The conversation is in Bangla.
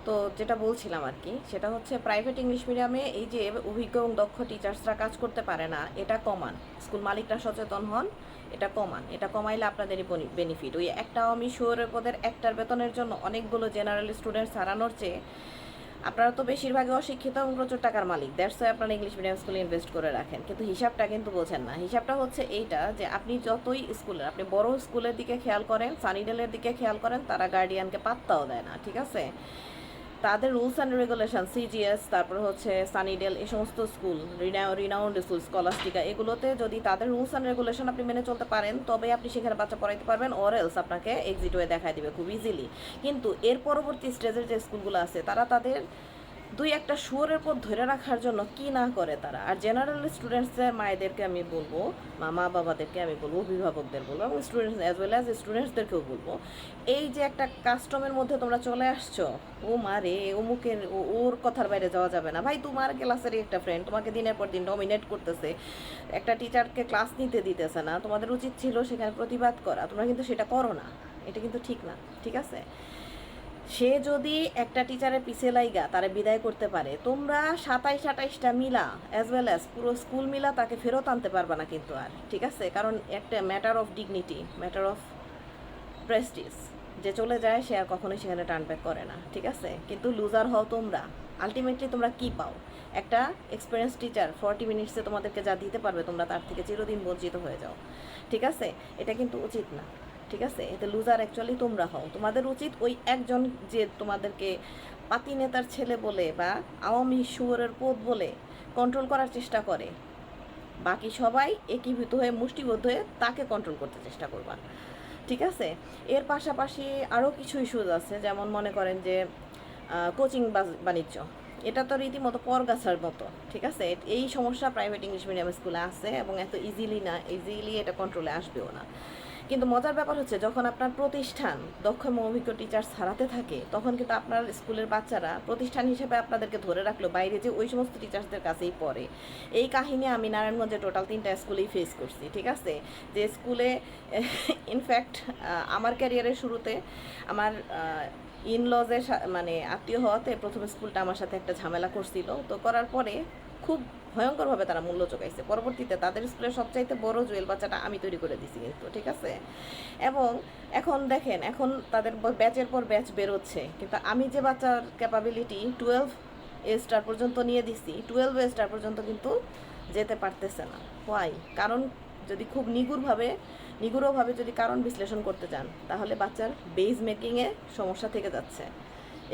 তো যেটা বলছিলাম আর কি, সেটা হচ্ছে প্রাইভেট ইংলিশ মিডিয়ামে এই যে অভিজ্ঞ এবং দক্ষ টিচার্সরা কাজ করতে পারে না, এটা কমান। স্কুল মালিকরা সচেতন হন, এটা কমান। এটা কমাইলে আপনাদেরই বেনিফিট। ওই একটা আমি শিওরের পদের একটার বেতনের জন্য অনেকগুলো জেনারেল স্টুডেন্টস হারানোর চেয়ে, আপনারা তো বেশিরভাগই অশিক্ষিত এবং প্রচুর টাকার মালিক, দ্যাটস ওয়াই আপনারা ইংলিশ মিডিয়াম স্কুলে ইনভেস্ট করে রাখেন, কিন্তু হিসাবটা কিন্তু বোঝেন না। হিসাবটা হচ্ছে এইটা যে আপনি যতই স্কুলের, আপনি বড় স্কুলের দিকে খেয়াল করেন, সানিডেলের দিকে খেয়াল করেন, তারা গার্ডিয়ানকে পাত্তাও দেয় না, ঠিক আছে? তাদের রুলস অ্যান্ড রেগুলেশন, সিজিএস, তারপর হচ্ছে সানিডেল, এই সমস্ত স্কুল, রিনাউন্ড স্কুল, স্কলাস্টিকা, এগুলোতে যদি তাদের রুলস অ্যান্ড রেগুলেশন আপনি মেনে চলতে পারেন, তবে আপনি সেখানে বাচ্চা পড়াইতে পারবেন, অর এলস আপনাকে এক্সিট ওয়ে দেখায় দিবে খুব ইজিলি। কিন্তু এর পরবর্তী স্টেজের যে স্কুলগুলো আছে, তারা তাদের দুই একটা শুয়োরের পর ধরে রাখার জন্য কি না করে তারা। আর জেনারেল স্টুডেন্টসদের মায়েদেরকে আমি বলবো, মা বাবাদেরকে আমি বলবো, অভিভাবকদের বলবো, এবং স্টুডেন্টস অ্যাজ ওয়েল অ্যাজ স্টুডেন্টসদেরকেও বলবো, এই যে একটা কাস্টমের মধ্যে তোমরা চলে আসছো, ও মারে অমুকের, ওর কথার বাইরে যাওয়া যাবে না ভাই, তোমার ক্লাসেরই একটা ফ্রেন্ড তোমাকে দিনের পর দিন ডমিনেট করতেছে, একটা টিচারকে ক্লাস নিতে দিতেছে না, তোমাদের উচিত ছিল সেখানে প্রতিবাদ করা, তোমরা কিন্তু সেটা করো না। এটা কিন্তু ঠিক না, ঠিক আছে? সে যদি একটা টিচারের পিছে লাইগা তারে বিদায় করতে পারে, তোমরা 27-28টা মিলা অ্যাজ ওয়েল অ্যাজ পুরো স্কুল মিলা তাকে ফেরত আনতে পারবে না কিন্তু আর, ঠিক আছে? কারণ একটা matter of dignity, matter of Prestige, যে চলে যায় সে আর কখনোই সেখানে টার্ন ব্যাক করে না, ঠিক আছে? কিন্তু লুজার হও তোমরা। আলটিমেটলি তোমরা কি পাও? একটা এক্সপিরিয়েন্স টিচার 40 মিনিটসে তোমাদেরকে যা দিতে পারবে, তোমরা তার থেকে চিরদিন বঞ্চিত হয়ে যাও, ঠিক আছে? এটা কিন্তু উচিত না, ঠিক আছে? এতে লুজার অ্যাকচুয়ালি তোমরা হও। তোমাদের উচিত ওই একজন যে তোমাদেরকে পাতি নেতার ছেলে বলে বা আওয়ামী শুয়োরের পোত বলে কন্ট্রোল করার চেষ্টা করে, বাকি সবাই একীভূত হয়ে মুষ্টিবদ্ধ হয়ে তাকে কন্ট্রোল করতে চেষ্টা করবা, ঠিক আছে? এর পাশাপাশি আরও কিছু ইস্যুজ আছে, যেমন মনে করেন যে কোচিং বাণিজ্য, এটা তো রীতিমতো পরগাছার মতো, ঠিক আছে? এই সমস্যা প্রাইভেট ইংলিশ মিডিয়াম স্কুলে আছে, এবং এত ইজিলি এটা কন্ট্রোলে আসবেও না। কিন্তু মজার ব্যাপার হচ্ছে, যখন আপনার প্রতিষ্ঠান দক্ষ এবং অভিজ্ঞ টিচার হারাতে থাকে, তখন কিন্তু আপনার স্কুলের বাচ্চারা প্রতিষ্ঠান হিসেবে আপনাদেরকে ধরে রাখলো, বাইরে যে ওই সমস্ত টিচার্সদের কাছেই পড়ে। এই কাহিনী আমি নারায়ণগঞ্জে টোটাল 3টা স্কুলেই ফেস করছি, ঠিক আছে? যে স্কুলে ইনফ্যাক্ট আমার ক্যারিয়ারের শুরুতে আমার ইনলজের মানে আত্মীয় হওয়াতে প্রথম স্কুলটা আমার সাথে একটা ঝামেলা করছিল, তো করার পরে খুব ভয়ঙ্করভাবে তারা মূল্য চোকাইছে। পরবর্তীতে তাদের স্কুলের সবচাইতে বড় জুয়েল বাচ্চাটা আমি তৈরি করে দিছি কিন্তু, ঠিক আছে? এবং এখন দেখেন, এখন তাদের ব্যাচের পর ব্যাচ বেরোচ্ছে, কিন্তু আমি যে বাচ্চার ক্যাপাবিলিটি 12 এ স্টার পর্যন্ত নিয়ে দিছি, 12 এ স্টার পর্যন্ত কিন্তু যেতে পারতেছে না। হোয়াই? কারণ যদি খুব নিগুড়ভাবে যদি কারণ বিশ্লেষণ করতে চান, তাহলে বাচ্চার বেজ মেকিংয়ে সমস্যা থেকে যাচ্ছে।